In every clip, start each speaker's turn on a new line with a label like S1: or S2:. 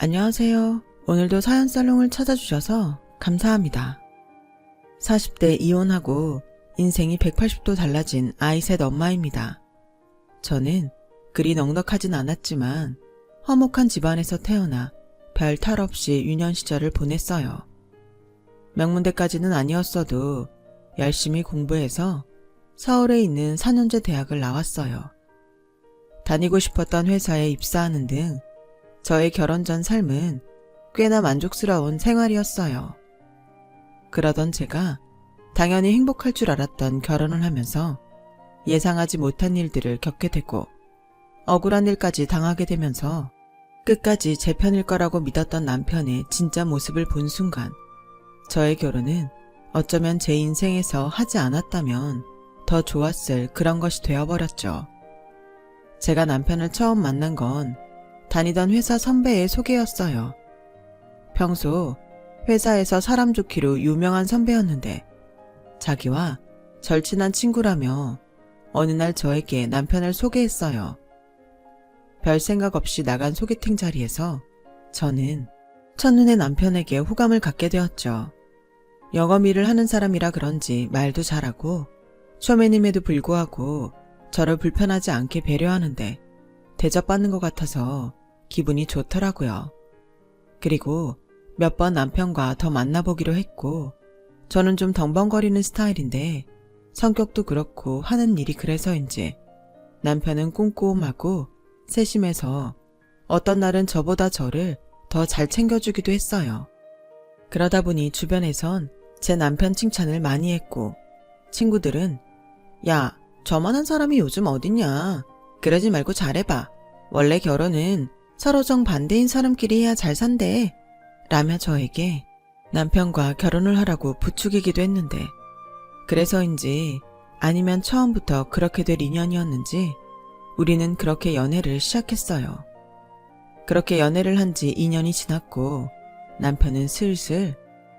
S1: 안녕하세요. 오늘도 사연살롱을 찾아주셔서 감사합니다. 40대 이혼하고 인생이 180도 달라진 아이 셋 엄마입니다. 저는 그리 넉넉하진 않았지만 화목한 집안에서 태어나 별 탈 없이 유년 시절을 보냈어요. 명문대까지는 아니었어도 열심히 공부해서 서울에 있는 4년제 대학을 나왔어요. 다니고 싶었던 회사에 입사하는 등 저의 결혼 전 삶은 꽤나 만족스러운 생활이었어요. 그러던 제가 당연히 행복할 줄 알았던 결혼을 하면서 예상하지 못한 일들을 겪게 되고 억울한 일까지 당하게 되면서 끝까지 제 편일 거라고 믿었던 남편의 진짜 모습을 본 순간 저의 결혼은 어쩌면 제 인생에서 하지 않았다면 더 좋았을 그런 것이 되어버렸죠. 제가 남편을 처음 만난 건 다니던 회사 선배의 소개였어요. 평소 회사에서 사람 좋기로 유명한 선배였는데 자기와 절친한 친구라며 어느 날 저에게 남편을 소개했어요. 별 생각 없이 나간 소개팅 자리에서 저는 첫눈에 남편에게 호감을 갖게 되었죠. 영업 일을 하는 사람이라 그런지 말도 잘하고 초면임에도 불구하고 저를 불편하지 않게 배려하는데 대접받는 것 같아서 기분이 좋더라고요. 그리고 몇 번 남편과 더 만나보기로 했고 저는 좀 덩벙거리는 스타일인데 성격도 그렇고 하는 일이 그래서인지 남편은 꼼꼼하고 세심해서 어떤 날은 저보다 저를 더 잘 챙겨주기도 했어요. 그러다 보니 주변에선 제 남편 칭찬을 많이 했고 친구들은 야, 저만한 사람이 요즘 어딨냐. 그러지 말고 잘해봐. 원래 결혼은 서로 정반대인 사람끼리 해야 잘 산대. 라며 저에게 남편과 결혼을 하라고 부추기기도 했는데 그래서인지 아니면 처음부터 그렇게 될 인연이었는지 우리는 그렇게 연애를 시작했어요. 그렇게 연애를 한 지 2년이 지났고 남편은 슬슬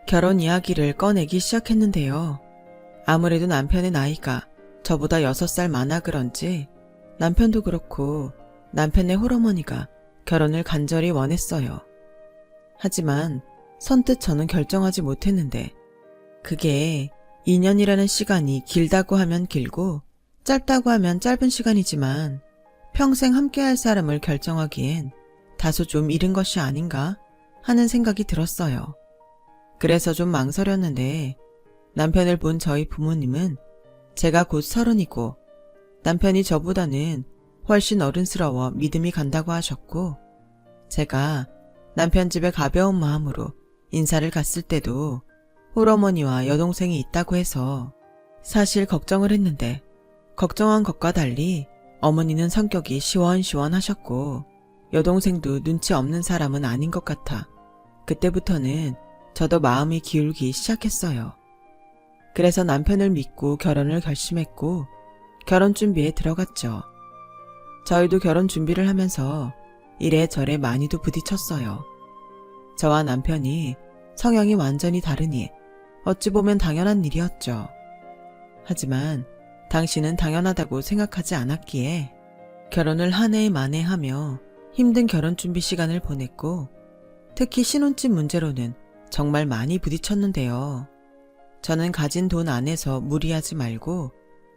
S1: 결혼 이야기를 꺼내기 시작했는데요. 아무래도 남편의 나이가 저보다 6살 많아 그런지 남편도 그렇고 남편의 홀어머니가 결혼을 간절히 원했어요. 하지만 선뜻 저는 결정하지 못했는데 그게 2년이라는 시간이 길다고 하면 길고 짧다고 하면 짧은 시간이지만 평생 함께할 사람을 결정하기엔 다소 좀 이른 것이 아닌가 하는 생각이 들었어요. 그래서 좀 망설였는데 남편을 본 저희 부모님은 제가 곧 30이고 남편이 저보다는 훨씬 어른스러워 믿음이 간다고 하셨고 제가 남편 집에 가벼운 마음으로 인사를 갔을 때도 홀어머니와 여동생이 있다고 해서 사실 걱정을 했는데 걱정한 것과 달리 어머니는 성격이 시원시원하셨고 여동생도 눈치 없는 사람은 아닌 것 같아 그때부터는 저도 마음이 기울기 시작했어요. 그래서 남편을 믿고 결혼을 결심했고 결혼 준비에 들어갔죠. 저희도 결혼 준비를 하면서 이래저래 많이도 부딪혔어요. 저와 남편이 성향이 완전히 다르니 어찌 보면 당연한 일이었죠. 하지만 당신은 당연하다고 생각하지 않았기에 결혼을 한 해 만에 하며 힘든 결혼 준비 시간을 보냈고 특히 신혼집 문제로는 정말 많이 부딪혔는데요. 저는 가진 돈 안에서 무리하지 말고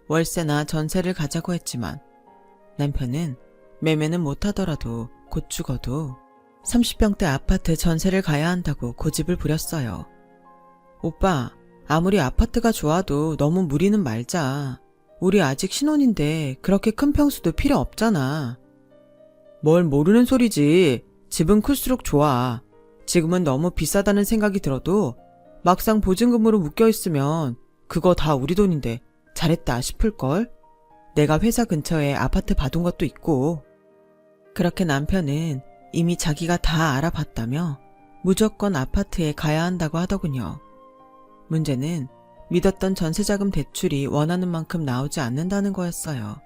S1: 월세나 전세를 가자고 했지만 남편은 매매는 못하더라도 곧 죽어도 30평대 아파트 전세를 가야 한다고 고집을 부렸어요. 오빠, 아무리 아파트가 좋아도 너무 무리는 말자. 우리 아직 신혼인데 그렇게 큰 평수도 필요 없잖아. 뭘 모르는 소리지. 집은 클수록 좋아. 지금은 너무 비싸다는 생각이 들어도 막상 보증금으로 묶여있으면 그거 다 우리 돈인데 잘했다 싶을걸? 내가 회사 근처에 아파트 봐둔 것도 있고. 그렇게 남편은 이미 자기가 다 알아봤다며 무조건 아파트에 가야 한다고 하더군요. 문제는 믿었던 전세자금 대출이 원하는 만큼 나오지 않는다는 거였어요.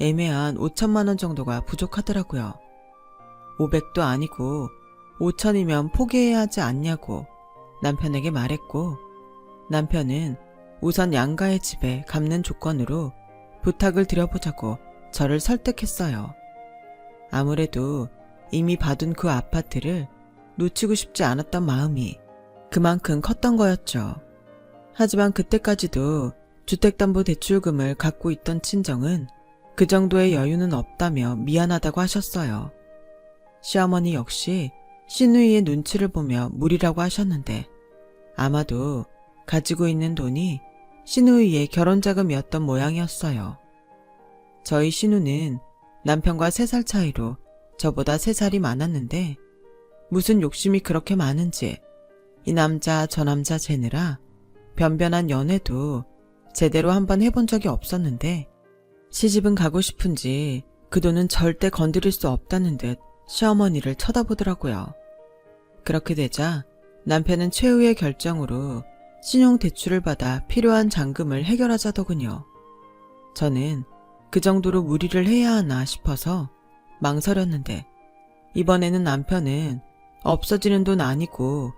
S1: 애매한 5천만 원 정도가 부족하더라고요. 500도 아니고 5천이면 포기해야 하지 않냐고 남편에게 말했고 남편은 우선 양가의 집에 갚는 조건으로 부탁을 드려보자고 저를 설득했어요. 아무래도 이미 봐둔 그 아파트를 놓치고 싶지 않았던 마음이 그만큼 컸던 거였죠. 하지만 그때까지도 주택담보대출금을 갖고 있던 친정은 그 정도의 여유는 없다며 미안하다고 하셨어요. 시어머니 역시 시누이의 눈치를 보며 무리라고 하셨는데 아마도 가지고 있는 돈이 시누이의 결혼자금이었던 모양이었어요. 저희 시누는 남편과 3살 차이로 저보다 3살이 많았는데 무슨 욕심이 그렇게 많은지 이 남자 저 남자 재느라 변변한 연애도 제대로 한번 해본 적이 없었는데 시집은 가고 싶은지 그 돈은 절대 건드릴 수 없다는 듯 시어머니를 쳐다보더라고요. 그렇게 되자 남편은 최후의 결정으로 신용대출을 받아 필요한 잔금을 해결하자더군요. 저는 그 정도로 무리를 해야 하나 싶어서 망설였는데 이번에는 남편은 없어지는 돈 아니고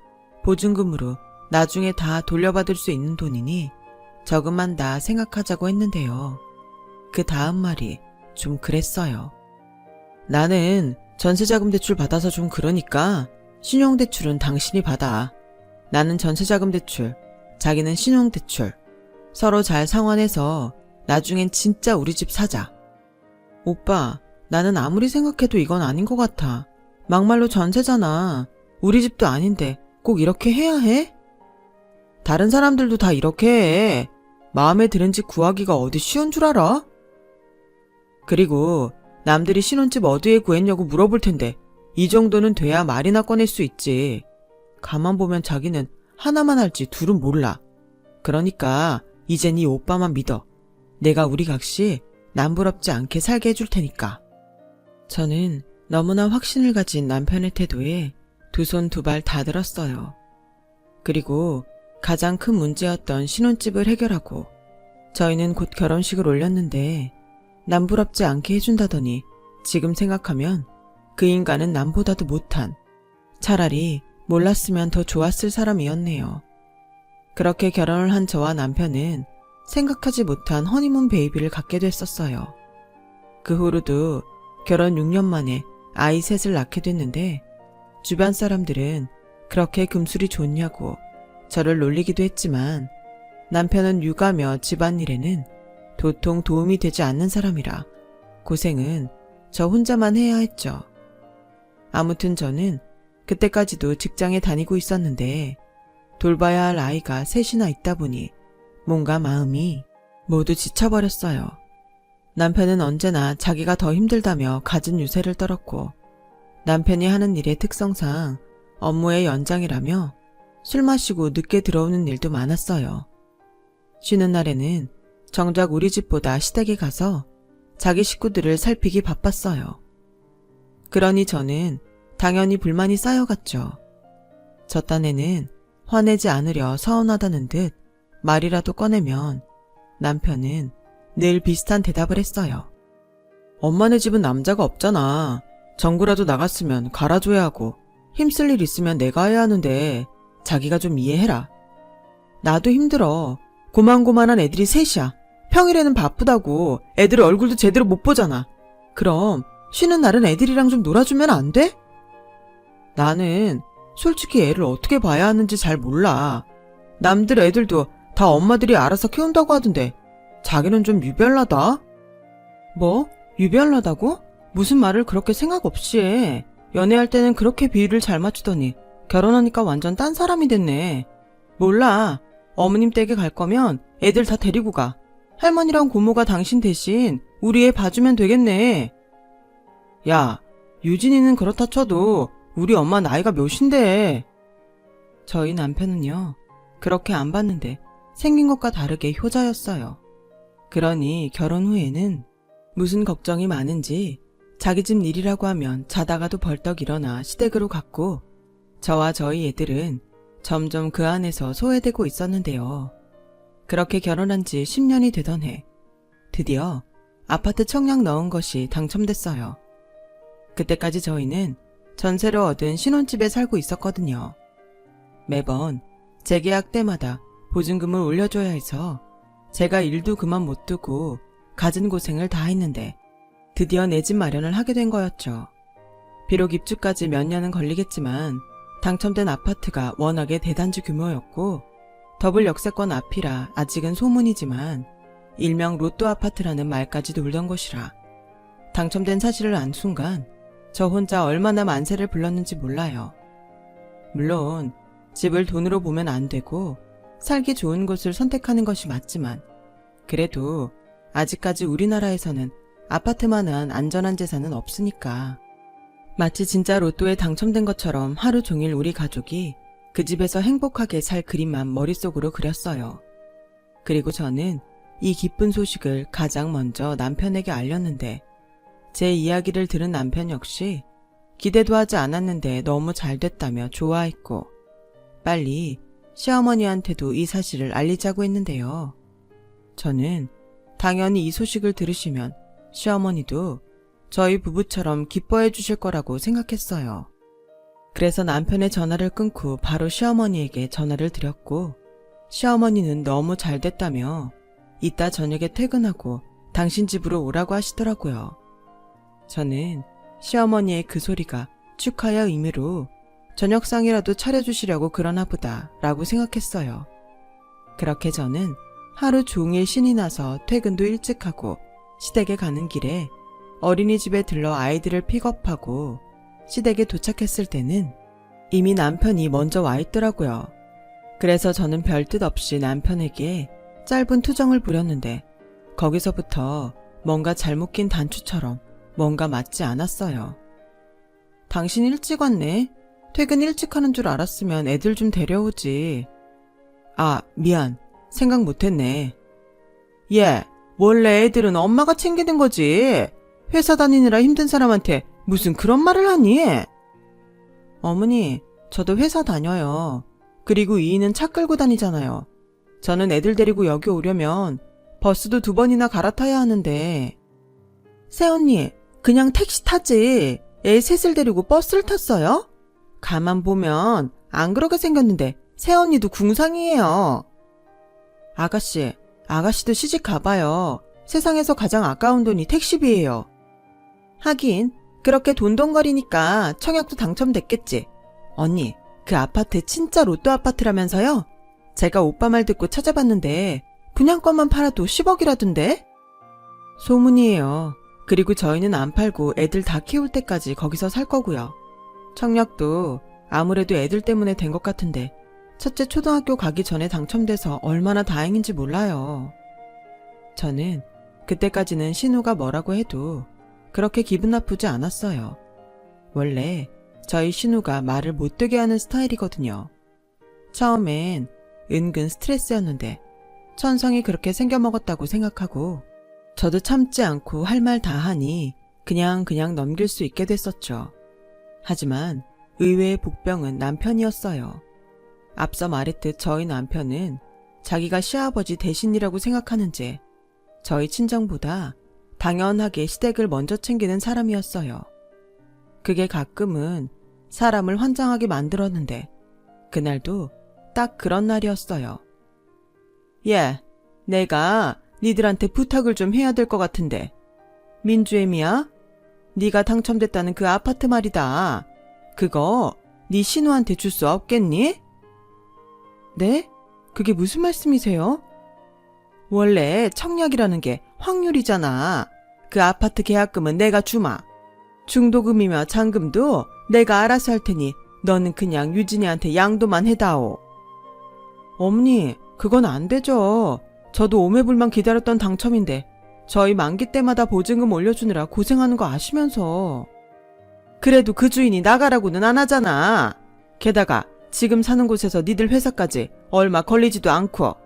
S1: 보증금으로 나중에 다 돌려받을 수 있는 돈이니 저금한다 생각하자고 했는데요. 그 다음 말이 좀 그랬어요. 나는 전세자금 대출 받아서 좀 그러니까 신용대출은 당신이 받아. 나는 전세자금 대출, 자기는 신용대출. 서로 잘 상환해서 나중엔 진짜 우리 집 사자. 오빠, 나는 아무리 생각해도 이건 아닌 것 같아. 막말로 전세잖아. 우리 집도 아닌데 꼭 이렇게 해야 해? 다른 사람들도 다 이렇게 해. 마음에 드는 집 구하기가 어디 쉬운 줄 알아? 그리고 남들이 신혼집 어디에 구했냐고 물어볼 텐데 이 정도는 돼야 말이나 꺼낼 수 있지. 가만 보면 자기는 하나만 할지 둘은 몰라. 그러니까 이젠 이 오빠만 믿어. 내가 우리 각시 남부럽지 않게 살게 해줄 테니까. 저는 너무나 확신을 가진 남편의 태도에 두 손 두 발 다 들었어요. 그리고 가장 큰 문제였던 신혼집을 해결하고 저희는 곧 결혼식을 올렸는데 남부럽지 않게 해준다더니 지금 생각하면 그 인간은 남보다도 못한, 차라리 몰랐으면 더 좋았을 사람이었네요. 그렇게 결혼을 한 저와 남편은 생각하지 못한 허니문 베이비를 갖게 됐었어요. 그 후로도 결혼 6년 만에 아이 셋을 낳게 됐는데 주변 사람들은 그렇게 금술이 좋냐고 저를 놀리기도 했지만 남편은 육아며 집안일에는 도통 도움이 되지 않는 사람이라 고생은 저 혼자만 해야 했죠. 아무튼 저는 그때까지도 직장에 다니고 있었는데 돌봐야 할 아이가 셋이나 있다 보니 뭔가 마음이 모두 지쳐버렸어요. 남편은 언제나 자기가 더 힘들다며 갖은 유세를 떨었고 남편이 하는 일의 특성상 업무의 연장이라며 술 마시고 늦게 들어오는 일도 많았어요. 쉬는 날에는 정작 우리 집보다 시댁에 가서 자기 식구들을 살피기 바빴어요. 그러니 저는 당연히 불만이 쌓여갔죠. 저 딴에는 화내지 않으려 서운하다는 듯 말이라도 꺼내면 남편은 늘 비슷한 대답을 했어요. 엄마네 집은 남자가 없잖아. 전구라도 나갔으면 갈아줘야 하고 힘쓸 일 있으면 내가 해야 하는데 자기가 좀 이해해라. 나도 힘들어. 고만고만한 애들이 셋이야. 평일에는 바쁘다고 애들 얼굴도 제대로 못 보잖아. 그럼 쉬는 날은 애들이랑 좀 놀아주면 안 돼? 나는 솔직히 애를 어떻게 봐야 하는지 잘 몰라. 남들 애들도 다 엄마들이 알아서 키운다고 하던데 자기는 좀 유별나다. 뭐? 유별나다고? 무슨 말을 그렇게 생각 없이 해. 연애할 때는 그렇게 비율을 잘 맞추더니 결혼하니까 완전 딴 사람이 됐네. 몰라. 어머님 댁에 갈 거면 애들 다 데리고 가. 할머니랑 고모가 당신 대신 우리 애 봐주면 되겠네. 야, 유진이는 그렇다 쳐도 우리 엄마 나이가 몇인데. 저희 남편은요, 그렇게 안 봤는데 생긴 것과 다르게 효자였어요. 그러니 결혼 후에는 무슨 걱정이 많은지 자기 집 일이라고 하면 자다가도 벌떡 일어나 시댁으로 갔고 저와 저희 애들은 점점 그 안에서 소외되고 있었는데요. 그렇게 결혼한 지 10년이 되던 해 드디어 아파트 청약 넣은 것이 당첨됐어요. 그때까지 저희는 전세로 얻은 신혼집에 살고 있었거든요. 매번 재계약 때마다 보증금을 올려줘야 해서 제가 일도 그만 못 두고 갖은 고생을 다 했는데 드디어 내 집 마련을 하게 된 거였죠. 비록 입주까지 몇 년은 걸리겠지만 당첨된 아파트가 워낙에 대단지 규모였고 더블 역세권 앞이라 아직은 소문이지만 일명 로또 아파트라는 말까지 돌던 곳이라 당첨된 사실을 안 순간 저 혼자 얼마나 만세를 불렀는지 몰라요. 물론 집을 돈으로 보면 안 되고 살기 좋은 곳을 선택하는 것이 맞지만 그래도 아직까지 우리나라에서는 아파트만한 안전한 재산은 없으니까 마치 진짜 로또에 당첨된 것처럼 하루 종일 우리 가족이 그 집에서 행복하게 살 그림만 머릿속으로 그렸어요. 그리고 저는 이 기쁜 소식을 가장 먼저 남편에게 알렸는데 제 이야기를 들은 남편 역시 기대도 하지 않았는데 너무 잘 됐다며 좋아했고 빨리 시어머니한테도 이 사실을 알리자고 했는데요. 저는 당연히 이 소식을 들으시면 시어머니도 저희 부부처럼 기뻐해 주실 거라고 생각했어요. 그래서 남편의 전화를 끊고 바로 시어머니에게 전화를 드렸고 시어머니는 너무 잘 됐다며 이따 저녁에 퇴근하고 당신 집으로 오라고 하시더라고요. 저는 시어머니의 그 소리가 축하의 의미로 저녁상이라도 차려주시려고 그러나 보다 라고 생각했어요. 그렇게 저는 하루 종일 신이 나서 퇴근도 일찍 하고 시댁에 가는 길에 어린이집에 들러 아이들을 픽업하고 시댁에 도착했을 때는 이미 남편이 먼저 와 있더라고요. 그래서 저는 별뜻 없이 남편에게 짧은 투정을 부렸는데 거기서부터 뭔가 잘못 낀 단추처럼 뭔가 맞지 않았어요. 당신 일찍 왔네. 퇴근 일찍 하는 줄 알았으면 애들 좀 데려오지. 아, 미안. 생각 못했네. 얘, 원래 애들은 엄마가 챙기는 거지. 회사 다니느라 힘든 사람한테 무슨 그런 말을 하니? 어머니, 저도 회사 다녀요. 그리고 이인은 차 끌고 다니잖아요. 저는 애들 데리고 여기 오려면 버스도 2번이나 갈아타야 하는데. 새언니, 그냥 택시 타지. 애 셋을 데리고 버스를 탔어요? 가만 보면 안 그렇게 생겼는데 새언니도 궁상이에요. 아가씨도 시집 가봐요. 세상에서 가장 아까운 돈이 택시비예요. 하긴 그렇게 돈돈거리니까 청약도 당첨됐겠지. 언니, 그 아파트 진짜 로또 아파트라면서요? 제가 오빠 말 듣고 찾아봤는데 분양권만 팔아도 10억이라던데? 소문이에요. 그리고 저희는 안 팔고 애들 다 키울 때까지 거기서 살 거고요. 청약도 아무래도 애들 때문에 된 것 같은데 첫째 초등학교 가기 전에 당첨돼서 얼마나 다행인지 몰라요. 저는 그때까지는 신우가 뭐라고 해도 그렇게 기분 나쁘지 않았어요. 원래 저희 신우가 말을 못되게 하는 스타일이거든요. 처음엔 은근 스트레스였는데 천성이 그렇게 생겨먹었다고 생각하고 저도 참지 않고 할 말 다 하니 그냥 넘길 수 있게 됐었죠. 하지만 의외의 복병은 남편이었어요. 앞서 말했듯 저희 남편은 자기가 시아버지 대신이라고 생각하는지 저희 친정보다 당연하게 시댁을 먼저 챙기는 사람이었어요. 그게 가끔은 사람을 환장하게 만들었는데 그날도 딱 그런 날이었어요. 예, 내가 니들한테 부탁을 좀 해야 될 것 같은데. 민주애미야? 네가 당첨됐다는 그 아파트 말이다. 그거 네 신우한테 줄 수 없겠니? 네? 그게 무슨 말씀이세요? 원래 청약이라는 게 확률이잖아. 그 아파트 계약금은 내가 주마. 중도금이며 잔금도 내가 알아서 할 테니 너는 그냥 유진이한테 양도만 해다오. 어머니, 그건 안 되죠. 저도 오매불만 기다렸던 당첨인데 저희 만기 때마다 보증금 올려주느라 고생하는 거 아시면서. 그래도 그 주인이 나가라고는 안 하잖아. 게다가 지금 사는 곳에서 니들 회사까지 얼마 걸리지도 않고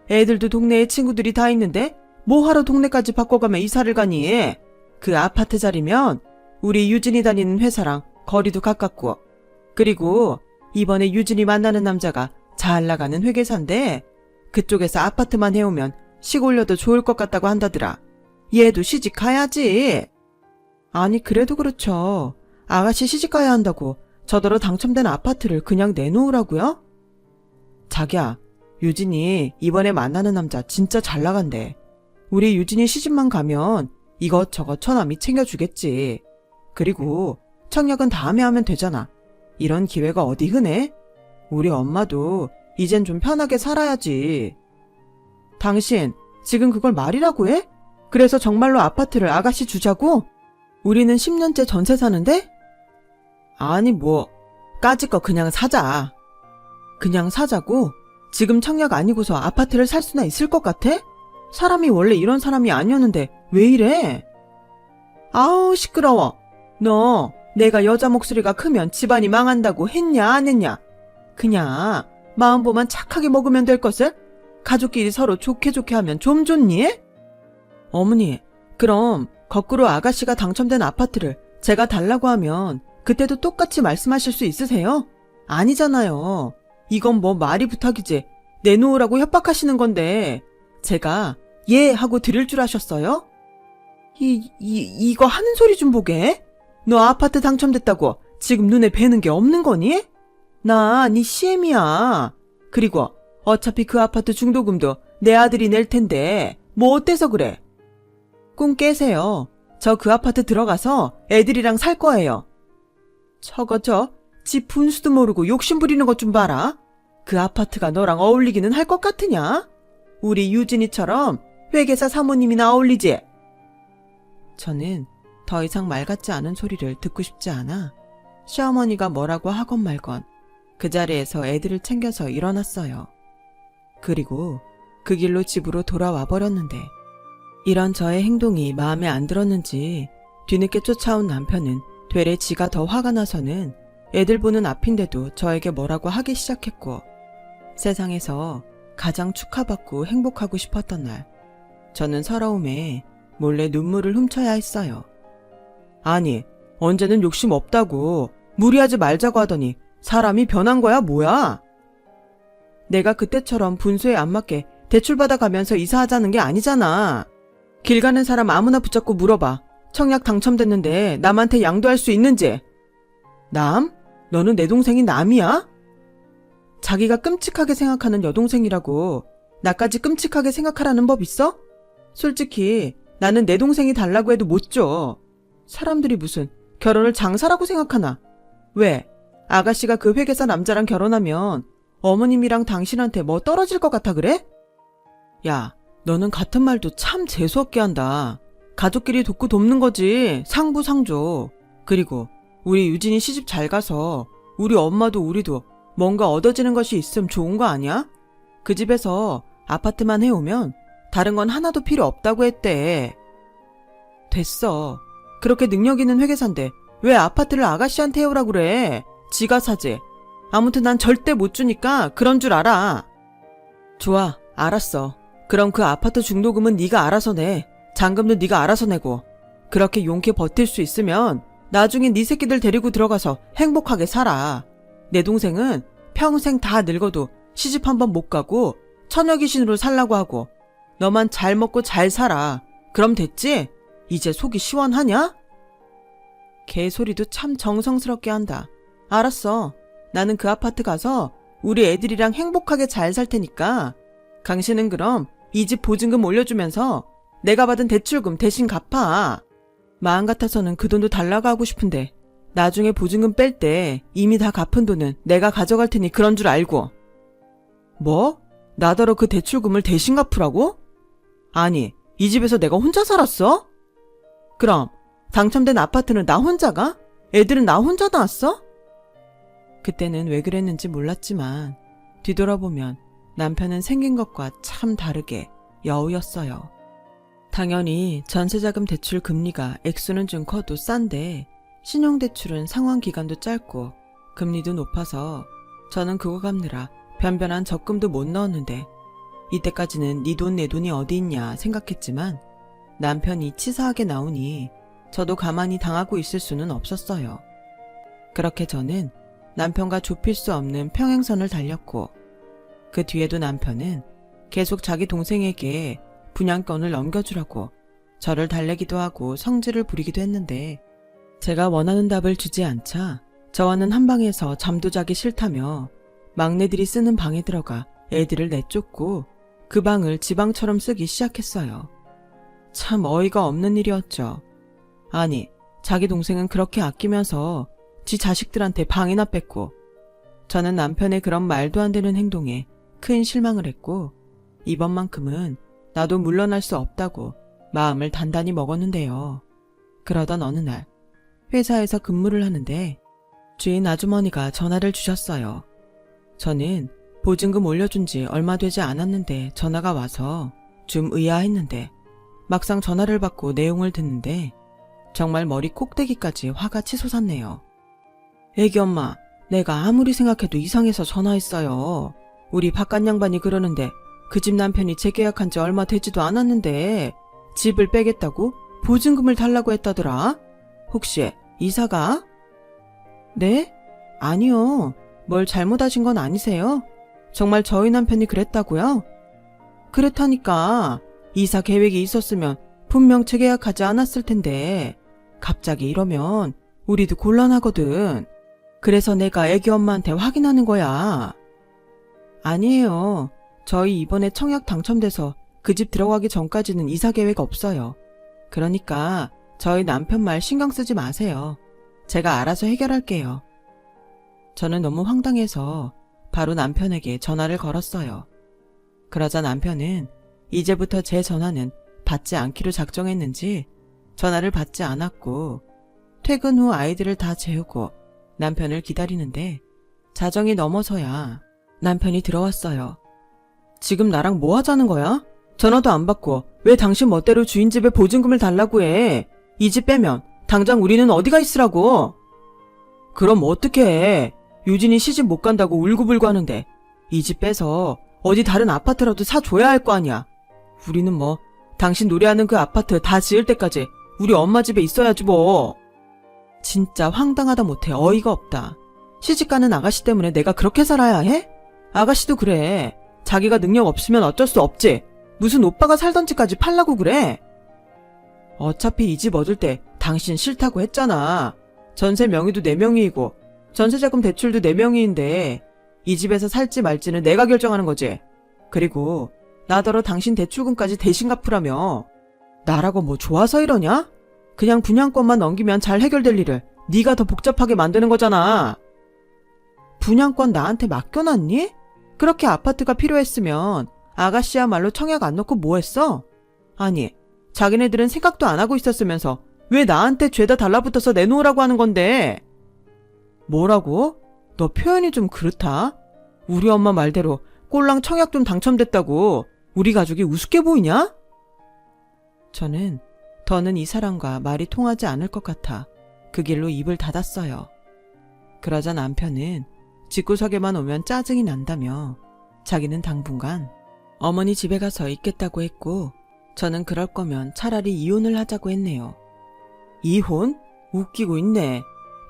S1: 애들도 동네에 친구들이 다 있는데 뭐하러 동네까지 바꿔가며 이사를 가니? 그 아파트 자리면 우리 유진이 다니는 회사랑 거리도 가깝고 그리고 이번에 유진이 만나는 남자가 잘 나가는 회계사인데 그쪽에서 아파트만 해오면 시골려도 좋을 것 같다고 한다더라. 얘도 시집 가야지. 아니 그래도 그렇죠. 아가씨 시집 가야 한다고 저더러 당첨된 아파트를 그냥 내놓으라고요? 자기야, 유진이 이번에 만나는 남자 진짜 잘 나간대. 우리 유진이 시집만 가면 이것저것 처남이 챙겨주겠지. 그리고 청약은 다음에 하면 되잖아. 이런 기회가 어디 흔해? 우리 엄마도 이젠 좀 편하게 살아야지. 당신 지금 그걸 말이라고 해? 그래서 정말로 아파트를 아가씨 주자고? 우리는 10년째 전세 사는데? 아니 뭐 까짓 거 그냥 사자. 그냥 사자고? 지금 청약 아니고서 아파트를 살 수나 있을 것 같아? 사람이 원래 이런 사람이 아니었는데 왜 이래? 아우 시끄러워. 너 내가 여자 목소리가 크면 집안이 망한다고 했냐 안 했냐? 그냥 마음보만 착하게 먹으면 될 것을? 가족끼리 서로 좋게 하면 좀 좋니? 어머니, 그럼 거꾸로 아가씨가 당첨된 아파트를 제가 달라고 하면 그때도 똑같이 말씀하실 수 있으세요? 아니잖아요. 이건 뭐 말이 부탁이지. 내놓으라고 협박하시는 건데 제가 예 하고 드릴 줄 아셨어요? 이거 하는 소리 좀 보게. 너 아파트 당첨됐다고 지금 눈에 뵈는 게 없는 거니? 나 네 CM이야. 그리고 어차피 그 아파트 중도금도 내 아들이 낼 텐데 뭐 어때서 그래? 꿈 깨세요. 저 그 아파트 들어가서 애들이랑 살 거예요. 저거 집 분수도 모르고 욕심 부리는 것 좀 봐라. 그 아파트가 너랑 어울리기는 할 것 같으냐? 우리 유진이처럼 회계사 사모님이나 어울리지? 저는 더 이상 말 같지 않은 소리를 듣고 싶지 않아 시어머니가 뭐라고 하건 말건 그 자리에서 애들을 챙겨서 일어났어요. 그리고 그 길로 집으로 돌아와 버렸는데 이런 저의 행동이 마음에 안 들었는지 뒤늦게 쫓아온 남편은 되레 지가 더 화가 나서는 애들 보는 앞인데도 저에게 뭐라고 하기 시작했고 세상에서 가장 축하받고 행복하고 싶었던 날 저는 서러움에 몰래 눈물을 훔쳐야 했어요. 아니 언제는 욕심 없다고 무리하지 말자고 하더니 사람이 변한 거야 뭐야? 내가 그때처럼 분수에 안 맞게 대출받아가면서 이사하자는 게 아니잖아. 길 가는 사람 아무나 붙잡고 물어봐. 청약 당첨됐는데 남한테 양도할 수 있는지. 남? 너는 내 동생이 남이야? 자기가 끔찍하게 생각하는 여동생이라고 나까지 끔찍하게 생각하라는 법 있어? 솔직히 나는 내 동생이 달라고 해도 못 줘. 사람들이 무슨 결혼을 장사라고 생각하나? 왜? 아가씨가 그 회계사 남자랑 결혼하면 어머님이랑 당신한테 뭐 떨어질 것 같아 그래? 야, 너는 같은 말도 참 재수없게 한다. 가족끼리 돕고 돕는 거지. 상부상조. 그리고 우리 유진이 시집 잘 가서 우리 엄마도 우리도 뭔가 얻어지는 것이 있으면 좋은 거 아니야? 그 집에서 아파트만 해오면 다른 건 하나도 필요 없다고 했대. 됐어. 그렇게 능력 있는 회계사인데 왜 아파트를 아가씨한테 해오라고 그래? 지가 사지. 아무튼 난 절대 못 주니까 그런 줄 알아. 좋아, 알았어. 그럼 그 아파트 중도금은 네가 알아서 내. 잔금도 네가 알아서 내고. 그렇게 용케 버틸 수 있으면 나중에 네 새끼들 데리고 들어가서 행복하게 살아. 내 동생은 평생 다 늙어도 시집 한 번 못 가고 처녀귀신으로 살라고 하고 너만 잘 먹고 잘 살아. 그럼 됐지? 이제 속이 시원하냐? 개소리도 참 정성스럽게 한다. 알았어. 나는 그 아파트 가서 우리 애들이랑 행복하게 잘 살 테니까 당신은 그럼 이 집 보증금 올려주면서 내가 받은 대출금 대신 갚아. 마음 같아서는 그 돈도 달라고 하고 싶은데 나중에 보증금 뺄 때 이미 다 갚은 돈은 내가 가져갈 테니 그런 줄 알고. 뭐? 나더러 그 대출금을 대신 갚으라고? 아니, 이 집에서 내가 혼자 살았어? 그럼 당첨된 아파트는 나 혼자가? 애들은 나 혼자 나왔어? 그때는 왜 그랬는지 몰랐지만 뒤돌아보면 남편은 생긴 것과 참 다르게 여우였어요. 당연히 전세자금 대출 금리가 액수는 좀 커도 싼데 신용대출은 상환기간도 짧고 금리도 높아서 저는 그거 갚느라 변변한 적금도 못 넣었는데 이때까지는 네 돈 내 돈이 어디 있냐 생각했지만 남편이 치사하게 나오니 저도 가만히 당하고 있을 수는 없었어요. 그렇게 저는 남편과 좁힐 수 없는 평행선을 달렸고 그 뒤에도 남편은 계속 자기 동생에게 분양권을 넘겨주라고 저를 달래기도 하고 성질을 부리기도 했는데 제가 원하는 답을 주지 않자 저와는 한 방에서 잠도 자기 싫다며 막내들이 쓰는 방에 들어가 애들을 내쫓고 그 방을 지방처럼 쓰기 시작했어요. 참 어이가 없는 일이었죠. 아니, 자기 동생은 그렇게 아끼면서 지 자식들한테 방이나 뺐고, 저는 남편의 그런 말도 안 되는 행동에 큰 실망을 했고, 이번만큼은 나도 물러날 수 없다고 마음을 단단히 먹었는데요. 그러던 어느 날 회사에서 근무를 하는데 주인 아주머니가 전화를 주셨어요. 저는 보증금 올려준 지 얼마 되지 않았는데 전화가 와서 좀 의아했는데 막상 전화를 받고 내용을 듣는데 정말 머리 꼭대기까지 화가 치솟았네요. 애기 엄마, 내가 아무리 생각해도 이상해서 전화했어요. 우리 바깥 양반이 그러는데 그 집 남편이 재계약한 지 얼마 되지도 않았는데 집을 빼겠다고 보증금을 달라고 했다더라. 혹시 이사가? 네? 아니요. 뭘 잘못하신 건 아니세요? 정말 저희 남편이 그랬다고요? 그렇다니까. 이사 계획이 있었으면 분명 재계약하지 않았을 텐데 갑자기 이러면 우리도 곤란하거든. 그래서 내가 애기 엄마한테 확인하는 거야. 아니에요. 저희 이번에 청약 당첨돼서 그 집 들어가기 전까지는 이사 계획 없어요. 그러니까 저희 남편 말 신경 쓰지 마세요. 제가 알아서 해결할게요. 저는 너무 황당해서 바로 남편에게 전화를 걸었어요. 그러자 남편은 이제부터 제 전화는 받지 않기로 작정했는지 전화를 받지 않았고 퇴근 후 아이들을 다 재우고 남편을 기다리는데 자정이 넘어서야 남편이 들어왔어요. 지금 나랑 뭐 하자는 거야? 전화도 안 받고 왜 당신 멋대로 주인 집에 보증금을 달라고 해? 이 집 빼면 당장 우리는 어디가 있으라고? 그럼 어떻게 해? 유진이 시집 못 간다고 울고불고 하는데 이 집 빼서 어디 다른 아파트라도 사줘야 할 거 아니야. 우리는 뭐 당신 노래하는 그 아파트 다 지을 때까지 우리 엄마 집에 있어야지 뭐. 진짜 황당하다 못해 어이가 없다. 시집가는 아가씨 때문에 내가 그렇게 살아야 해? 아가씨도 그래. 자기가 능력 없으면 어쩔 수 없지. 무슨 오빠가 살던 집까지 팔라고 그래? 어차피 이 집 얻을 때 당신 싫다고 했잖아. 전세 명의도 내 명의이고 전세자금 대출도 내 명의인데 이 집에서 살지 말지는 내가 결정하는 거지. 그리고 나더러 당신 대출금까지 대신 갚으라며. 나라고 뭐 좋아서 이러냐? 그냥 분양권만 넘기면 잘 해결될 일을 네가 더 복잡하게 만드는 거잖아. 분양권 나한테 맡겨놨니? 그렇게 아파트가 필요했으면 아가씨야말로 청약 안 넣고 뭐 했어? 아니, 자기네들은 생각도 안 하고 있었으면서 왜 나한테 죄다 달라붙어서 내놓으라고 하는 건데? 뭐라고? 너 표현이 좀 그렇다. 우리 엄마 말대로 꼴랑 청약돈 당첨됐다고 우리 가족이 우습게 보이냐? 저는 더는 이 사람과 말이 통하지 않을 것 같아 그 길로 입을 닫았어요. 그러자 남편은 집구석에만 오면 짜증이 난다며 자기는 당분간 어머니 집에 가서 있겠다고 했고 저는 그럴 거면 차라리 이혼을 하자고 했네요. 이혼? 웃기고 있네.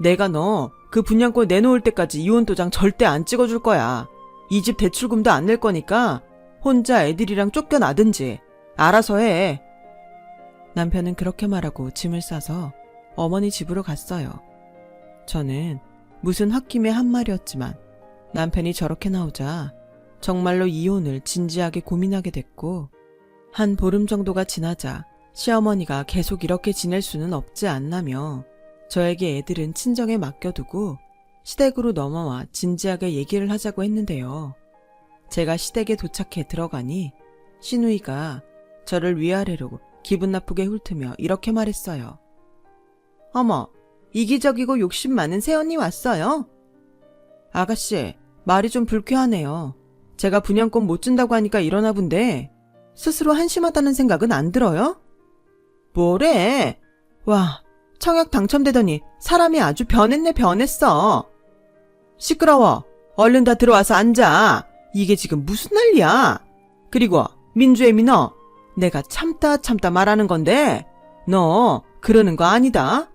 S1: 내가 너 그 분양권 내놓을 때까지 이혼 도장 절대 안 찍어줄 거야. 이 집 대출금도 안 낼 거니까 혼자 애들이랑 쫓겨나든지 알아서 해. 남편은 그렇게 말하고 짐을 싸서 어머니 집으로 갔어요. 저는 무슨 홧김에 한 말이었지만 남편이 저렇게 나오자 정말로 이혼을 진지하게 고민하게 됐고 한 보름 정도가 지나자 시어머니가 계속 이렇게 지낼 수는 없지 않나며 저에게 애들은 친정에 맡겨두고 시댁으로 넘어와 진지하게 얘기를 하자고 했는데요. 제가 시댁에 도착해 들어가니 시누이가 저를 위아래로 기분 나쁘게 훑으며 이렇게 말했어요. 어머, 이기적이고 욕심 많은 새언니 왔어요? 아가씨, 말이 좀 불쾌하네요. 제가 분양권 못 준다고 하니까 이러나 본데 스스로 한심하다는 생각은 안 들어요? 뭐래? 와, 청약 당첨되더니 사람이 아주 변했네 변했어. 시끄러워. 얼른 다 들어와서 앉아. 이게 지금 무슨 난리야. 그리고 민주애미 너, 내가 참다 말하는 건데 너 그러는 거 아니다.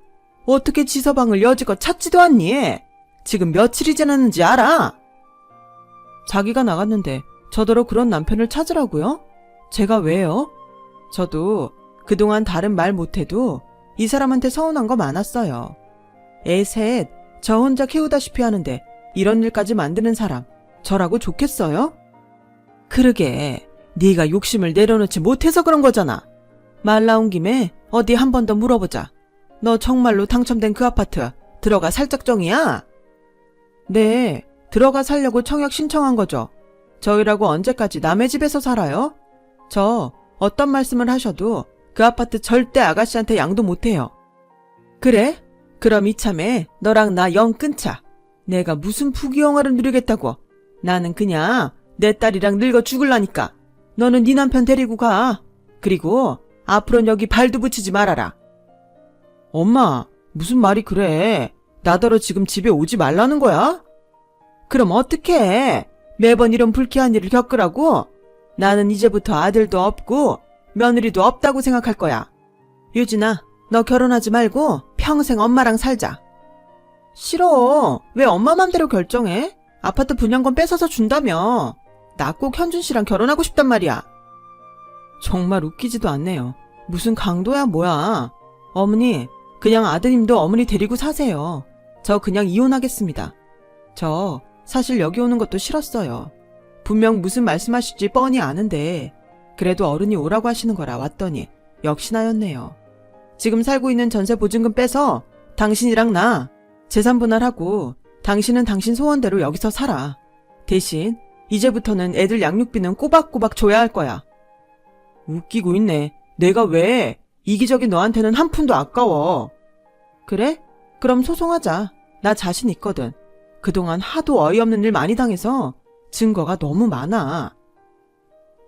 S1: 어떻게 지서방을 여지껏 찾지도 않니? 지금 며칠이 지났는지 알아? 자기가 나갔는데 저더러 그런 남편을 찾으라고요? 제가 왜요? 저도 그동안 다른 말 못해도 이 사람한테 서운한 거 많았어요. 애 셋 저 혼자 키우다시피 하는데 이런 일까지 만드는 사람 저라고 좋겠어요? 그러게 네가 욕심을 내려놓지 못해서 그런 거잖아. 말 나온 김에 어디 한 번 더 물어보자. 너 정말로 당첨된 그 아파트 들어가 살 작정이야? 네, 들어가 살려고 청약 신청한 거죠. 저희라고 언제까지 남의 집에서 살아요? 저 어떤 말씀을 하셔도 그 아파트 절대 아가씨한테 양도 못해요. 그래? 그럼 이참에 너랑 나 영 끊자. 내가 무슨 부귀영화를 누리겠다고. 나는 그냥 내 딸이랑 늙어 죽을라니까. 너는 네 남편 데리고 가. 그리고 앞으로는 여기 발도 붙이지 말아라. 엄마, 무슨 말이 그래. 나더러 지금 집에 오지 말라는 거야? 그럼 어떡해. 매번 이런 불쾌한 일을 겪으라고? 나는 이제부터 아들도 없고 며느리도 없다고 생각할 거야. 유진아, 너 결혼하지 말고 평생 엄마랑 살자. 싫어. 왜 엄마 맘대로 결정해? 아파트 분양권 뺏어서 준다며. 나 꼭 현준 씨랑 결혼하고 싶단 말이야. 정말 웃기지도 않네요. 무슨 강도야 뭐야. 어머니, 그냥 아드님도 어머니 데리고 사세요. 저 그냥 이혼하겠습니다. 저 사실 여기 오는 것도 싫었어요. 분명 무슨 말씀하실지 뻔히 아는데 그래도 어른이 오라고 하시는 거라 왔더니 역시나였네요. 지금 살고 있는 전세 보증금 빼서 당신이랑 나 재산 분할하고 당신은 당신 소원대로 여기서 살아. 대신 이제부터는 애들 양육비는 꼬박꼬박 줘야 할 거야. 웃기고 있네. 내가 왜? 이기적인 너한테는 한 푼도 아까워. 그래? 그럼 소송하자. 나 자신 있거든. 그동안 하도 어이없는 일 많이 당해서 증거가 너무 많아.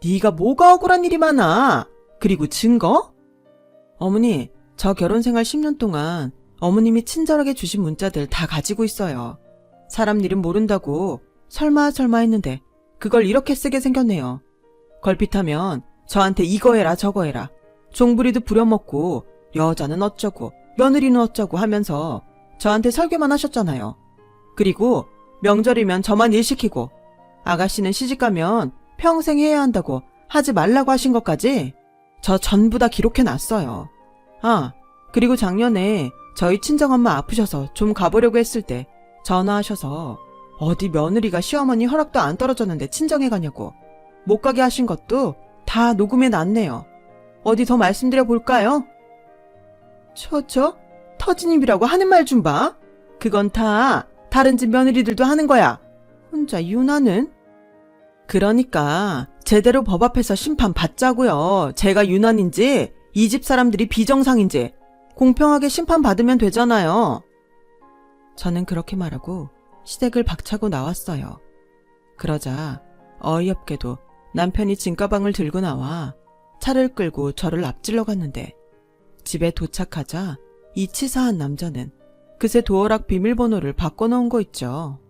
S1: 네가 뭐가 억울한 일이 많아? 그리고 증거? 어머니, 저 결혼생활 10년 동안 어머님이 친절하게 주신 문자들 다 가지고 있어요. 사람 일은 모른다고 설마 했는데 그걸 이렇게 쓰게 생겼네요. 걸핏하면 저한테 이거 해라 저거 해라. 종부리도 부려먹고 여자는 어쩌고 며느리는 어쩌고 하면서 저한테 설교만 하셨잖아요. 그리고 명절이면 저만 일 시키고 아가씨는 시집가면 평생 해야 한다고 하지 말라고 하신 것까지 저 전부 다 기록해놨어요. 아, 그리고 작년에 저희 친정엄마 아프셔서 좀 가보려고 했을 때 전화하셔서 어디 며느리가 시어머니 허락도 안 떨어졌는데 친정에 가냐고 못 가게 하신 것도 다 녹음해놨네요. 어디 더 말씀드려 볼까요? 터진 입이라고 하는 말 좀 봐. 그건 다 다른 집 며느리들도 하는 거야. 혼자 유난은? 그러니까 제대로 법 앞에서 심판 받자고요. 제가 유난인지 이 집 사람들이 비정상인지 공평하게 심판받으면 되잖아요. 저는 그렇게 말하고 시댁을 박차고 나왔어요. 그러자 어이없게도 남편이 짐가방을 들고 나와 차를 끌고 저를 앞질러 갔는데 집에 도착하자 이 치사한 남자는 그새 도어락 비밀번호를 바꿔놓은 거 있죠.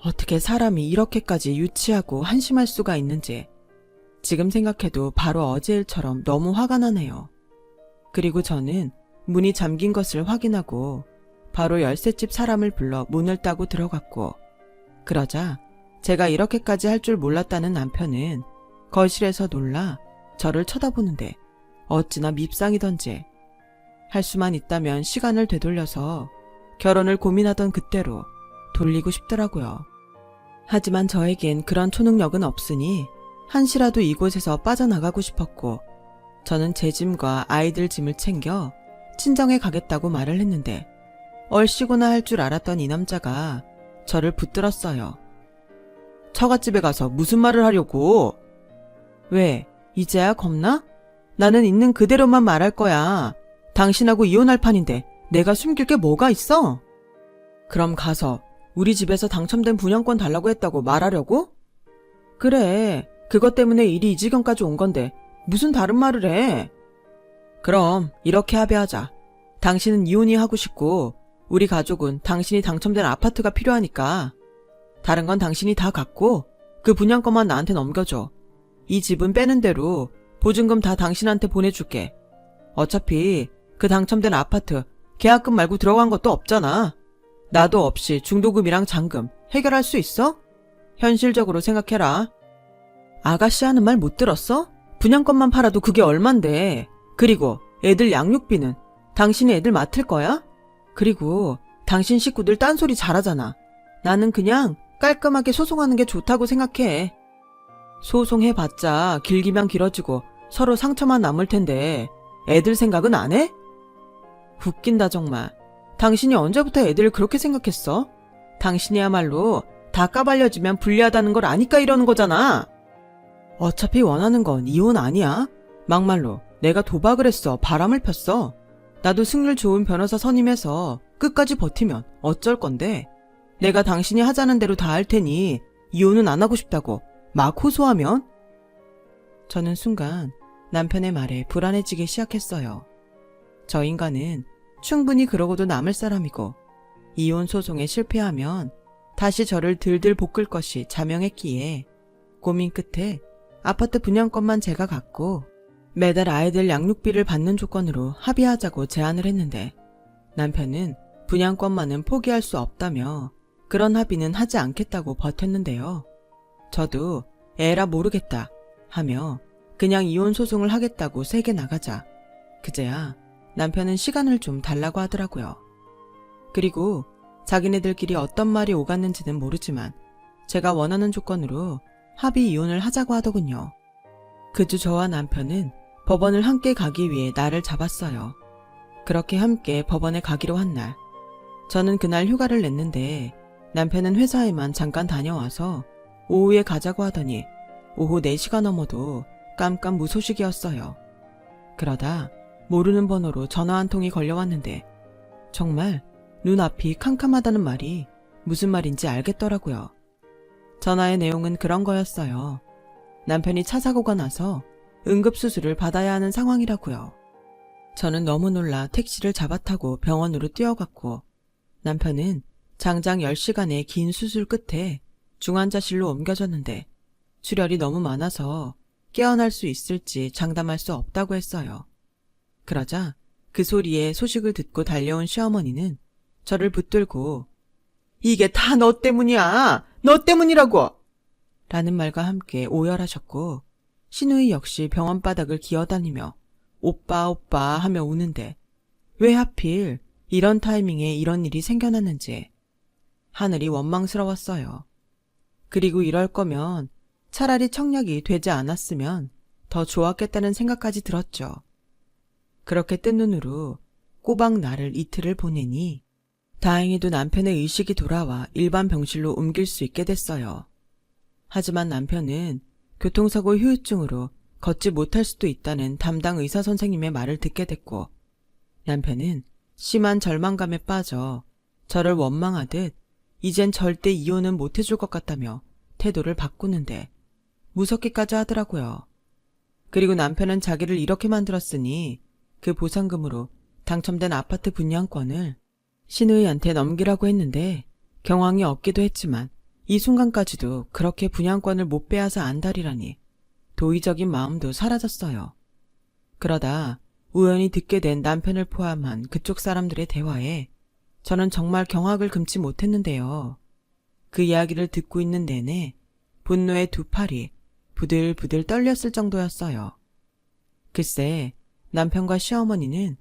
S1: 어떻게 사람이 이렇게까지 유치하고 한심할 수가 있는지 지금 생각해도 바로 어제 일처럼 너무 화가 나네요. 그리고 저는 문이 잠긴 것을 확인하고 바로 열쇠집 사람을 불러 문을 따고 들어갔고 그러자 제가 이렇게까지 할 줄 몰랐다는 남편은 거실에서 놀라 저를 쳐다보는데 어찌나 밉상이던지 할 수만 있다면 시간을 되돌려서 결혼을 고민하던 그때로 돌리고 싶더라고요. 하지만 저에겐 그런 초능력은 없으니 한시라도 이곳에서 빠져나가고 싶었고 저는 제 짐과 아이들 짐을 챙겨 친정에 가겠다고 말을 했는데 얼씨구나 할 줄 알았던 이 남자가 저를 붙들었어요. 처갓집에 가서 무슨 말을 하려고? 왜? 이제야 겁나? 나는 있는 그대로만 말할 거야. 당신하고 이혼할 판인데 내가 숨길 게 뭐가 있어? 그럼 가서 우리 집에서 당첨된 분양권 달라고 했다고 말하려고? 그래, 그것 때문에 일이 이 지경까지 온 건데 무슨 다른 말을 해? 그럼 이렇게 합의하자. 당신은 이혼이 하고 싶고 우리 가족은 당신이 당첨된 아파트가 필요하니까 다른 건 당신이 다 갖고 그 분양권만 나한테 넘겨줘. 이 집은 빼는 대로 보증금 다 당신한테 보내줄게. 어차피 그 당첨된 아파트 계약금 말고 들어간 것도 없잖아. 나도 없이 중도금이랑 잔금 해결할 수 있어? 현실적으로 생각해라. 아가씨 하는 말 못 들었어? 분양권만 팔아도 그게 얼만데. 그리고 애들 양육비는 당신이 애들 맡을 거야? 그리고 당신 식구들 딴소리 잘하잖아. 나는 그냥 깔끔하게 소송하는 게 좋다고 생각해. 소송해봤자 길기만 길어지고 서로 상처만 남을 텐데 애들 생각은 안 해? 웃긴다 정말. 당신이 언제부터 애들을 그렇게 생각했어? 당신이야말로 다 까발려지면 불리하다는 걸 아니까 이러는 거잖아. 어차피 원하는 건 이혼 아니야. 막말로 내가 도박을 했어. 바람을 폈어. 나도 승률 좋은 변호사 선임해서 끝까지 버티면 어쩔 건데, 내가 당신이 하자는 대로 다 할 테니 이혼은 안 하고 싶다고 막 호소하면? 저는 순간 남편의 말에 불안해지기 시작했어요. 저 인간은 충분히 그러고도 남을 사람이고, 이혼 소송에 실패하면 다시 저를 들들 볶을 것이 자명했기에 고민 끝에 아파트 분양권만 제가 갖고 매달 아이들 양육비를 받는 조건으로 합의하자고 제안을 했는데, 남편은 분양권만은 포기할 수 없다며 그런 합의는 하지 않겠다고 버텼는데요. 저도 에라 모르겠다 하며 그냥 이혼 소송을 하겠다고 세게 나가자 그제야 남편은 시간을 좀 달라고 하더라고요. 그리고 자기네들끼리 어떤 말이 오갔는지는 모르지만 제가 원하는 조건으로 합의 이혼을 하자고 하더군요. 그 주 저와 남편은 법원을 함께 가기 위해 날을 잡았어요. 그렇게 함께 법원에 가기로 한 날, 저는 그날 휴가를 냈는데 남편은 회사에만 잠깐 다녀와서 오후에 가자고 하더니 오후 4시가 넘어도 깜깜 무소식이었어요. 그러다 모르는 번호로 전화 한 통이 걸려왔는데 정말 눈앞이 캄캄하다는 말이 무슨 말인지 알겠더라고요. 전화의 내용은 그런 거였어요. 남편이 차 사고가 나서 응급수술을 받아야 하는 상황이라고요. 저는 너무 놀라 택시를 잡아타고 병원으로 뛰어갔고, 남편은 장장 10시간의 긴 수술 끝에 중환자실로 옮겨졌는데 출혈이 너무 많아서 깨어날 수 있을지 장담할 수 없다고 했어요. 그러자 그 소리에 소식을 듣고 달려온 시어머니는 저를 붙들고 "이게 다 너 때문이야! 너 때문이라고!" 라는 말과 함께 오열하셨고, 시누이 역시 병원 바닥을 기어다니며 "오빠 오빠" 하며 우는데 왜 하필 이런 타이밍에 이런 일이 생겨났는지 하늘이 원망스러웠어요. 그리고 이럴 거면 차라리 청약이 되지 않았으면 더 좋았겠다는 생각까지 들었죠. 그렇게 뜬 눈으로 꼬박 날을 이틀을 보내니 다행히도 남편의 의식이 돌아와 일반 병실로 옮길 수 있게 됐어요. 하지만 남편은 교통사고 후유증으로 걷지 못할 수도 있다는 담당 의사 선생님의 말을 듣게 됐고, 남편은 심한 절망감에 빠져 저를 원망하듯 이젠 절대 이혼은 못해줄 것 같다며 태도를 바꾸는데 무섭기까지 하더라고요. 그리고 남편은 자기를 이렇게 만들었으니 그 보상금으로 당첨된 아파트 분양권을 시누이한테 넘기라고 했는데 경황이 없기도 했지만 이 순간까지도 그렇게 분양권을 못 빼앗아 안달이라니 도의적인 마음도 사라졌어요. 그러다 우연히 듣게 된 남편을 포함한 그쪽 사람들의 대화에 저는 정말 경악을 금치 못했는데요. 그 이야기를 듣고 있는 내내 분노의 두 팔이 부들부들 떨렸을 정도였어요. 글쎄, 남편과 시어머니는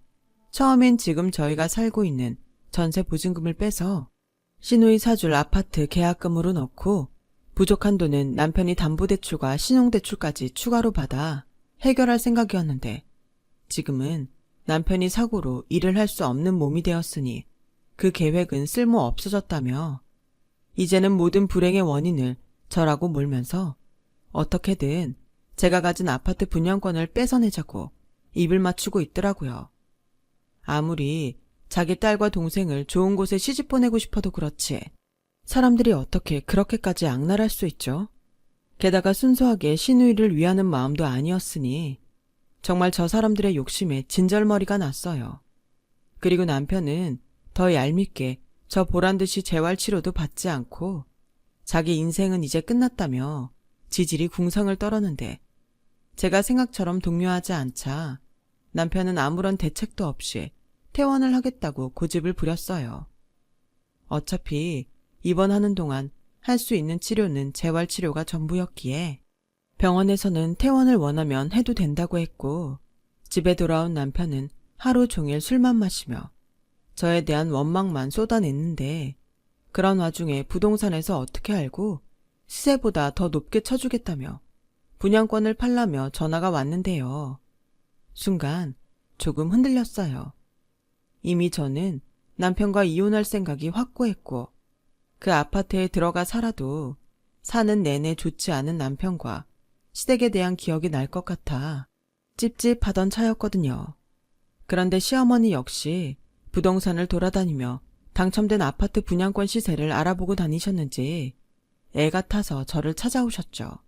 S1: 처음엔 지금 저희가 살고 있는 전세 보증금을 빼서 시누이 사줄 아파트 계약금으로 넣고 부족한 돈은 남편이 담보대출과 신용대출까지 추가로 받아 해결할 생각이었는데, 지금은 남편이 사고로 일을 할 수 없는 몸이 되었으니 그 계획은 쓸모 없어졌다며 이제는 모든 불행의 원인을 저라고 몰면서 어떻게든 제가 가진 아파트 분양권을 뺏어내자고 입을 맞추고 있더라고요. 아무리 자기 딸과 동생을 좋은 곳에 시집 보내고 싶어도 그렇지 사람들이 어떻게 그렇게까지 악랄할 수 있죠? 게다가 순수하게 시누이를 위하는 마음도 아니었으니 정말 저 사람들의 욕심에 진절머리가 났어요. 그리고 남편은 더 얄밉게 저 보란듯이 재활치료도 받지 않고 자기 인생은 이제 끝났다며 지질이 궁성을 떨었는데, 제가 생각처럼 동요하지 않자 남편은 아무런 대책도 없이 퇴원을 하겠다고 고집을 부렸어요. 어차피 입원하는 동안 할 수 있는 치료는 재활치료가 전부였기에 병원에서는 퇴원을 원하면 해도 된다고 했고, 집에 돌아온 남편은 하루 종일 술만 마시며 저에 대한 원망만 쏟아냈는데, 그런 와중에 부동산에서 어떻게 알고 시세보다 더 높게 쳐주겠다며 분양권을 팔라며 전화가 왔는데요. 순간 조금 흔들렸어요. 이미 저는 남편과 이혼할 생각이 확고했고 그 아파트에 들어가 살아도 사는 내내 좋지 않은 남편과 시댁에 대한 기억이 날 것 같아 찝찝하던 차였거든요. 그런데 시어머니 역시 부동산을 돌아다니며 당첨된 아파트 분양권 시세를 알아보고 다니셨는지 애 같아서 저를 찾아오셨죠.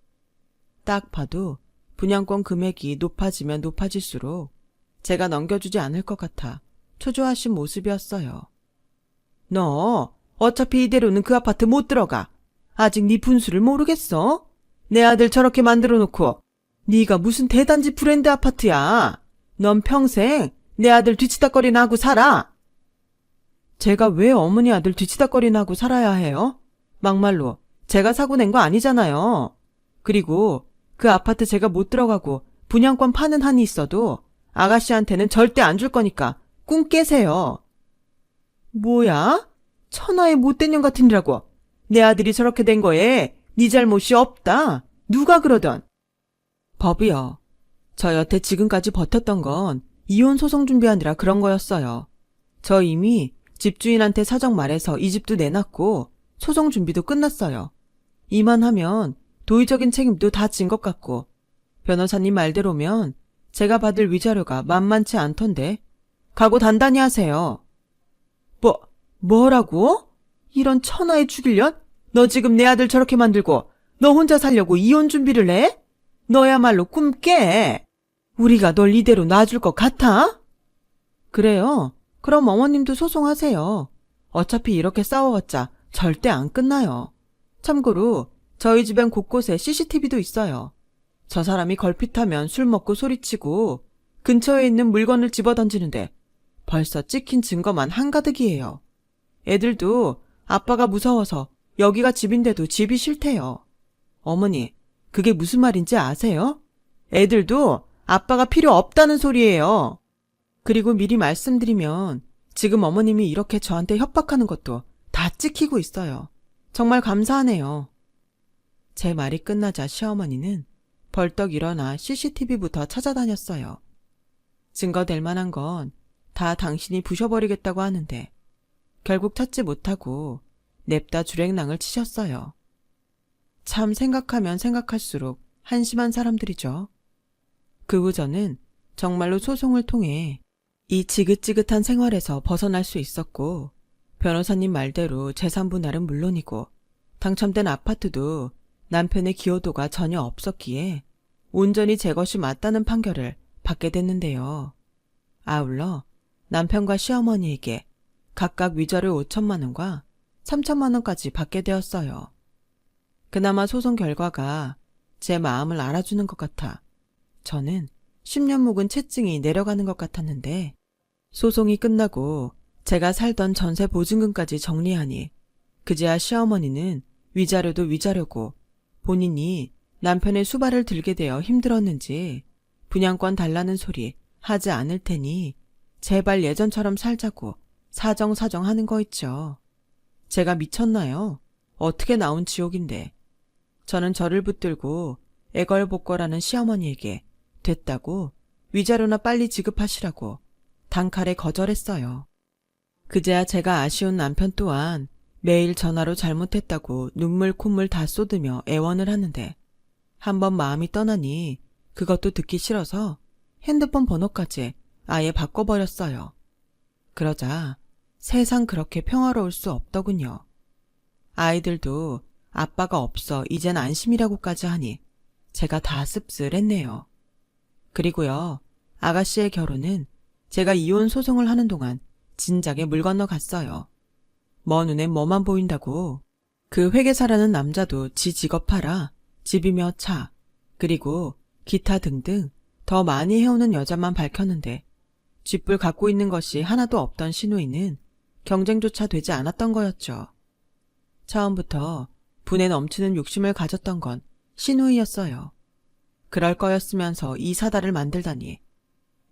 S1: 딱 봐도 분양권 금액이 높아지면 높아질수록 제가 넘겨주지 않을 것 같아 초조하신 모습이었어요. 너 어차피 이대로는 그 아파트 못 들어가. 아직 네 분수를 모르겠어? 내 아들 저렇게 만들어 놓고 네가 무슨 대단지 브랜드 아파트야. 넌 평생 내 아들 뒤치다꺼리나 하고 살아. 제가 왜 어머니 아들 뒤치다꺼리나 하고 살아야 해요? 막말로 제가 사고 낸 거 아니잖아요. 그리고 그 아파트 제가 못 들어가고 분양권 파는 한이 있어도 아가씨한테는 절대 안 줄 거니까 꿈 깨세요. 뭐야? 천하의 못된 년 같으니라고. 내 아들이 저렇게 된 거에 네 잘못이 없다. 누가 그러던. 법이요. 저 여태 지금까지 버텼던 건 이혼 소송 준비하느라 그런 거였어요. 저 이미 집주인한테 사정 말해서 이 집도 내놨고 소송 준비도 끝났어요. 이만하면 도의적인 책임도 다 진 것 같고 변호사님 말대로면 제가 받을 위자료가 만만치 않던데 각오 단단히 하세요. 뭐라고? 이런 천하의 죽일년? 너 지금 내 아들 저렇게 만들고 너 혼자 살려고 이혼 준비를 해? 너야말로 꿈 깨. 우리가 널 이대로 놔줄 것 같아? 그래요. 그럼 어머님도 소송하세요. 어차피 이렇게 싸워봤자 절대 안 끝나요. 참고로 저희 집엔 곳곳에 CCTV도 있어요. 저 사람이 걸핏하면 술 먹고 소리치고 근처에 있는 물건을 집어던지는데 벌써 찍힌 증거만 한가득이에요. 애들도 아빠가 무서워서 여기가 집인데도 집이 싫대요. 어머니, 그게 무슨 말인지 아세요? 애들도 아빠가 필요 없다는 소리예요. 그리고 미리 말씀드리면 지금 어머님이 이렇게 저한테 협박하는 것도 다 찍히고 있어요. 정말 감사하네요. 제 말이 끝나자 시어머니는 벌떡 일어나 CCTV부터 찾아다녔어요. 증거될 만한 건 다 당신이 부셔버리겠다고 하는데 결국 찾지 못하고 냅다 주랭랑을 치셨어요. 참 생각하면 생각할수록 한심한 사람들이죠. 그 후 저는 정말로 소송을 통해 이 지긋지긋한 생활에서 벗어날 수 있었고 변호사님 말대로 재산 분할은 물론이고 당첨된 아파트도 남편의 기여도가 전혀 없었기에 온전히 제 것이 맞다는 판결을 받게 됐는데요. 아울러 남편과 시어머니에게 각각 위자료 5천만 원과 3천만 원까지 받게 되었어요. 그나마 소송 결과가 제 마음을 알아주는 것 같아 저는 10년 묵은 채증이 내려가는 것 같았는데 소송이 끝나고 제가 살던 전세 보증금까지 정리하니 그제야 시어머니는 위자료도 위자료고 본인이 남편의 수발을 들게 되어 힘들었는지 분양권 달라는 소리 하지 않을 테니 제발 예전처럼 살자고 사정사정 하는 거 있죠. 제가 미쳤나요? 어떻게 나온 지옥인데. 저는 저를 붙들고 애걸복걸하는 시어머니에게 됐다고 위자료나 빨리 지급하시라고 단칼에 거절했어요. 그제야 제가 아쉬운 남편 또한 매일 전화로 잘못했다고 눈물 콧물 다 쏟으며 애원을 하는데 한번 마음이 떠나니 그것도 듣기 싫어서 핸드폰 번호까지 아예 바꿔버렸어요. 그러자 세상 그렇게 평화로울 수 없더군요. 아이들도 아빠가 없어 이젠 안심이라고까지 하니 제가 다 씁쓸했네요. 그리고요, 아가씨의 결혼은 제가 이혼 소송을 하는 동안 진작에 물 건너 갔어요. 먼 눈에 뭐만 보인다고. 그 회계사라는 남자도 지 직업 팔아 집이며 차, 그리고 기타 등등 더 많이 해오는 여자만 밝혔는데 쥐뿔 갖고 있는 것이 하나도 없던 시누이는 경쟁조차 되지 않았던 거였죠. 처음부터 분에 넘치는 욕심을 가졌던 건 시누이였어요. 그럴 거였으면서 이 사달을 만들다니.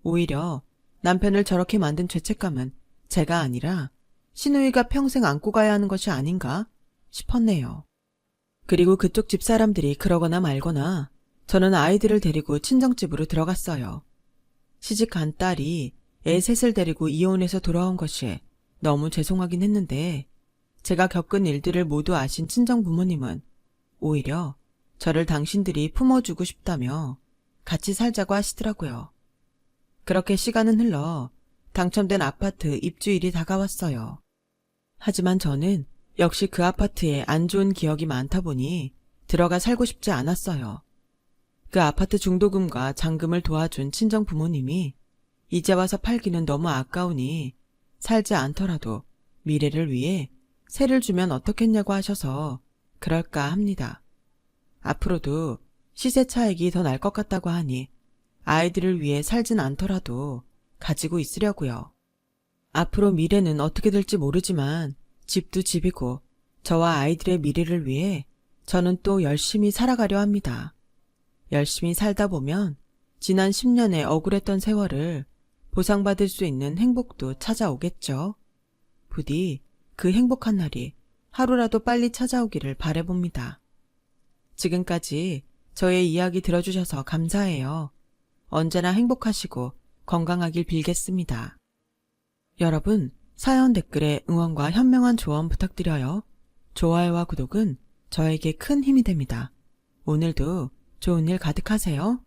S1: 오히려 남편을 저렇게 만든 죄책감은 제가 아니라 시누이가 평생 안고 가야 하는 것이 아닌가 싶었네요. 그리고 그쪽 집 사람들이 그러거나 말거나 저는 아이들을 데리고 친정집으로 들어갔어요. 시집간 딸이 애 셋을 데리고 이혼해서 돌아온 것이 너무 죄송하긴 했는데 제가 겪은 일들을 모두 아신 친정 부모님은 오히려 저를 당신들이 품어주고 싶다며 같이 살자고 하시더라고요. 그렇게 시간은 흘러 당첨된 아파트 입주일이 다가왔어요. 하지만 저는 역시 그 아파트에 안 좋은 기억이 많다 보니 들어가 살고 싶지 않았어요. 그 아파트 중도금과 잔금을 도와준 친정 부모님이 이제 와서 팔기는 너무 아까우니 살지 않더라도 미래를 위해 세를 주면 어떻겠냐고 하셔서 그럴까 합니다. 앞으로도 시세 차익이 더 날 것 같다고 하니 아이들을 위해 살진 않더라도 가지고 있으려고요. 앞으로 미래는 어떻게 될지 모르지만 집도 집이고 저와 아이들의 미래를 위해 저는 또 열심히 살아가려 합니다. 열심히 살다 보면 지난 10년의 억울했던 세월을 보상받을 수 있는 행복도 찾아오겠죠. 부디 그 행복한 날이 하루라도 빨리 찾아오기를 바라봅니다. 지금까지 저의 이야기 들어주셔서 감사해요. 언제나 행복하시고 건강하길 빌겠습니다. 여러분, 사연 댓글에 응원과 현명한 조언 부탁드려요. 좋아요와 구독은 저에게 큰 힘이 됩니다. 오늘도 좋은 일 가득하세요.